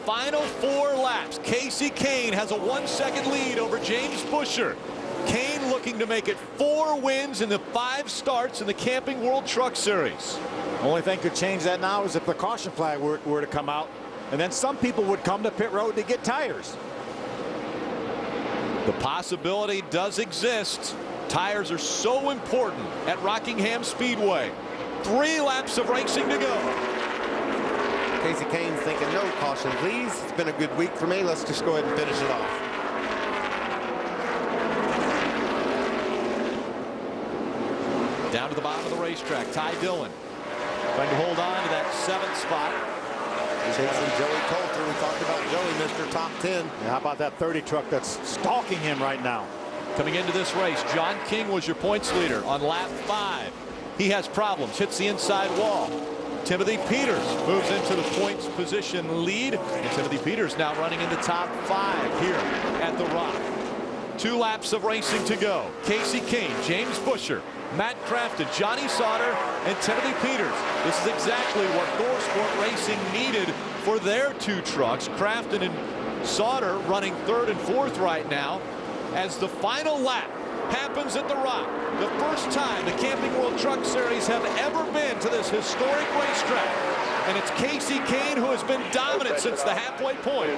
final 4 laps. Kasey Kahne has a 1-second lead over James Busher. Kahne looking to make it 4 wins in the 5 starts in the Camping World Truck Series. Only thing could change that now is if the caution flag were to come out, and then some people would come to pit road to get tires. The possibility does exist. Tires are so important at Rockingham Speedway. 3 laps of racing to go. Kasey Kahne's thinking, no caution, please. It's been a good week for me. Let's just go ahead and finish it off. Down to the bottom of the racetrack, Ty Dillon trying to hold on to that 7th spot. He's chasing Joey Coulter. We talked about Joey, Mr. Top 10. Yeah, how about that 30 truck that's stalking him right now? Coming into this race, John King was your points leader on lap 5. He has problems, hits the inside wall. Timothy Peters moves into the points position lead, and Timothy Peters now running in the top 5 here at the Rock. 2 laps of racing to go. Kasey Kahne, James Busher, Matt Crafton, Johnny Sauter, and Timothy Peters. This is exactly what ThorSport Racing needed for their 2 trucks. Crafton and Sauter running 3rd and 4th right now as the final lap happens at the Rock. The first time the Camping World Truck Series have ever been to this historic racetrack. And it's Kasey Kahne who has been dominant since the halfway point.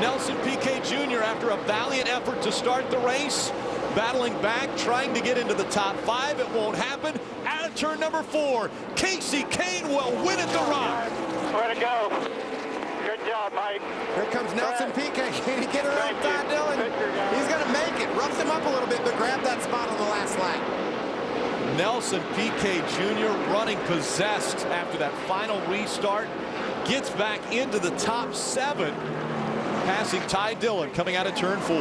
Nelson Piquet Jr. after a valiant effort to start the race, battling back, trying to get into the top 5. It won't happen. Out of turn number 4, Kasey Kahne will win at the Rock. Way to go. Good job, Mike. Here comes Nelson Piquet. Can he get around Ty Dillon? He's going to make it. Roughs him up a little bit, but grab that spot on the last lap. Nelson Piquet Jr. running possessed after that final restart. Gets back into the top 7. Passing Ty Dillon coming out of turn 4.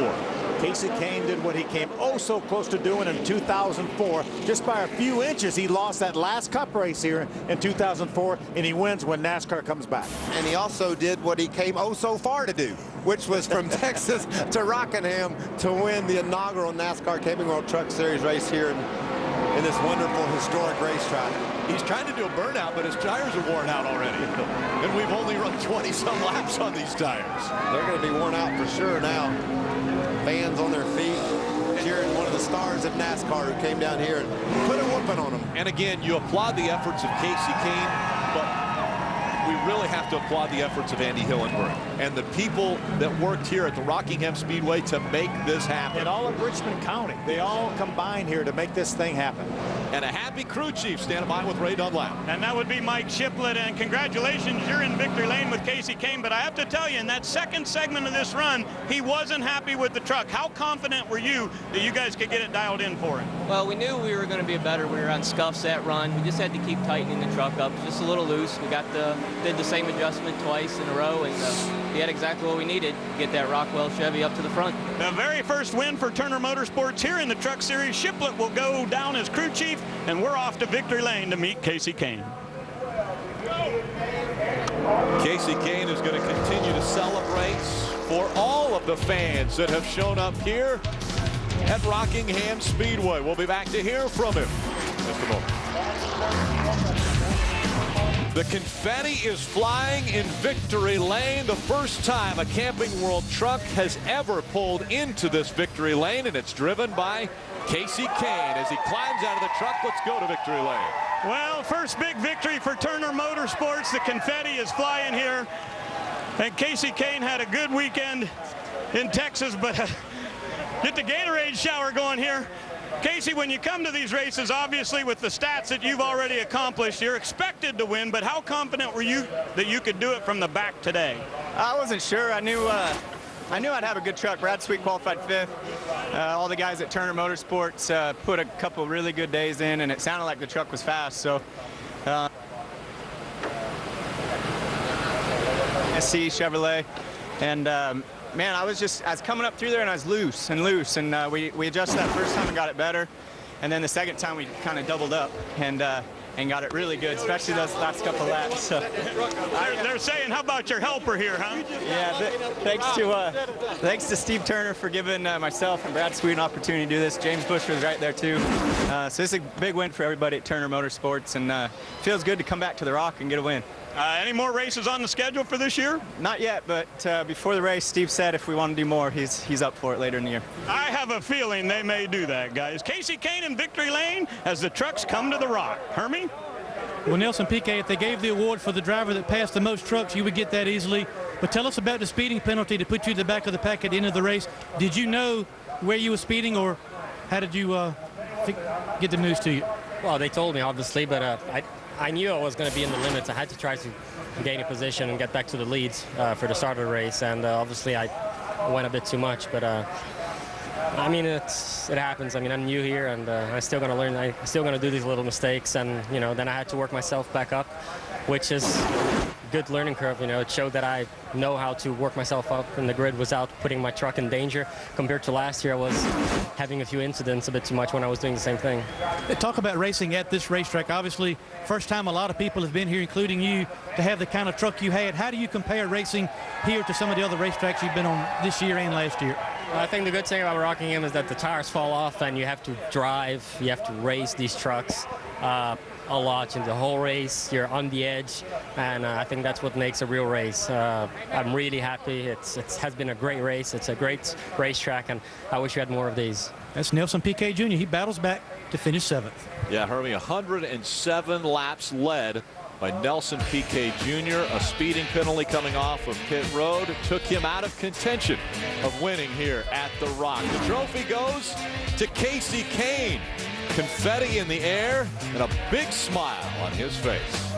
Kasey Kahne did what he came oh so close to doing in 2004. Just by a few inches, he lost that last Cup race here in 2004, and he wins when NASCAR comes back. And he also did what he came oh so far to do, which was from Texas to Rockingham to win the inaugural NASCAR Camping World Truck Series race here in this wonderful historic racetrack. He's trying to do a burnout, but his tires are worn out already. And we've only run 20-some laps on these tires. They're going to be worn out for sure now. Fans on their feet cheering one of the stars of NASCAR who came down here and put a whooping on them. And again, you applaud the efforts of Kasey Kahne, but we really have to applaud the efforts of Andy Hillenberg and the people that worked here at the Rockingham Speedway to make this happen. And all of Richmond County, they all combined here to make this thing happen. And a happy crew chief standing by with Ray Dunlap. And that would be Mike Shiplet. And congratulations, you're in victory lane with Kasey Kahne. But I have to tell you, in that second segment of this run, he wasn't happy with the truck. How confident were you that you guys could get it dialed in for him? Well, we knew we were going to be better. We were on scuffs that run. We just had to keep tightening the truck up. Just a little loose. We did the same adjustment twice in a row, and we had exactly what we needed to get that Rockwell Chevy up to the front. The very first win for Turner Motorsports here in the Truck Series. Shiplet will go down as crew chief, and we're off to victory lane to meet Kasey Kahne. Kasey Kahne is going to continue to celebrate for all of the fans that have shown up here at Rockingham Speedway. We'll be back to hear from him in just a moment. The confetti is flying in victory lane. The first time a Camping World truck has ever pulled into this victory lane, and it's driven by Kasey Kahne. As he climbs out of the truck, let's go to victory lane. Well, first big victory for Turner Motorsports. The confetti is flying here. And Kasey Kahne had a good weekend in Texas, but get the Gatorade shower going here. Kasey, when you come to these races, obviously with the stats that you've already accomplished, you're expected to win, but how confident were you that you could do it from the back today? I wasn't sure. I knew I'd have a good truck. Brad Sweet qualified 5th. All the guys at Turner Motorsports put a couple really good days in, and it sounded like the truck was fast. So, SC Chevrolet, and man, I was coming up through there and I was loose, and we adjusted that first time and got it better, and then the second time we kind of doubled up and got it really good, especially those last couple laps. So, they're saying, how about your helper here, huh? Yeah, thanks to Steve Turner for giving myself and Brad Sweet an opportunity to do this. James Bush was right there too. So this is a big win for everybody at Turner Motorsports, and feels good to come back to the Rock and get a win. Any more races on the schedule for this year? Not yet, but before the race, Steve said if we want to do more, he's up for it later in the year. I have a feeling they may do that, guys. Kasey Kahne in victory lane as the trucks come to the rock. Hermie? Well, Nelson Piquet, if they gave the award for the driver that passed the most trucks, you would get that easily. But tell us about the speeding penalty to put you to the back of the pack at the end of the race. Did you know where you were speeding, or how did you get the news to you? Well, they told me, obviously, but I knew I was going to be in the limits. I had to try to gain a position and get back to the leads for the start of the race, and obviously I went a bit too much, but I mean, it happens. I mean, I'm new here, and I'm still going to learn. I'm still going to do these little mistakes, and, you know, then I had to work myself back up, which is a good learning curve. You know, it showed that I know how to work myself up in the grid without putting my truck in danger. Compared to last year, I was having a few incidents a bit too much when I was doing the same thing. Talk about racing at this racetrack. Obviously, first time a lot of people have been here, including you, to have the kind of truck you had. How do you compare racing here to some of the other racetracks you've been on this year and last year? Well, I think the good thing about Rockingham is that the tires fall off and you have to drive, you have to race these trucks a lot in the whole race. You're on the edge, and I think that's what makes a real race. I'm really happy. It has been a great race. It's a great racetrack, and I wish we had more of these. That's Nelson Piquet Jr. He battles back to finish 7th. Yeah, Hermie, 107 laps led by Nelson Piquet Jr. A speeding penalty coming off of pit road took him out of contention of winning here at the Rock. The trophy goes to Kasey Kahne. Confetti in the air and a big smile on his face.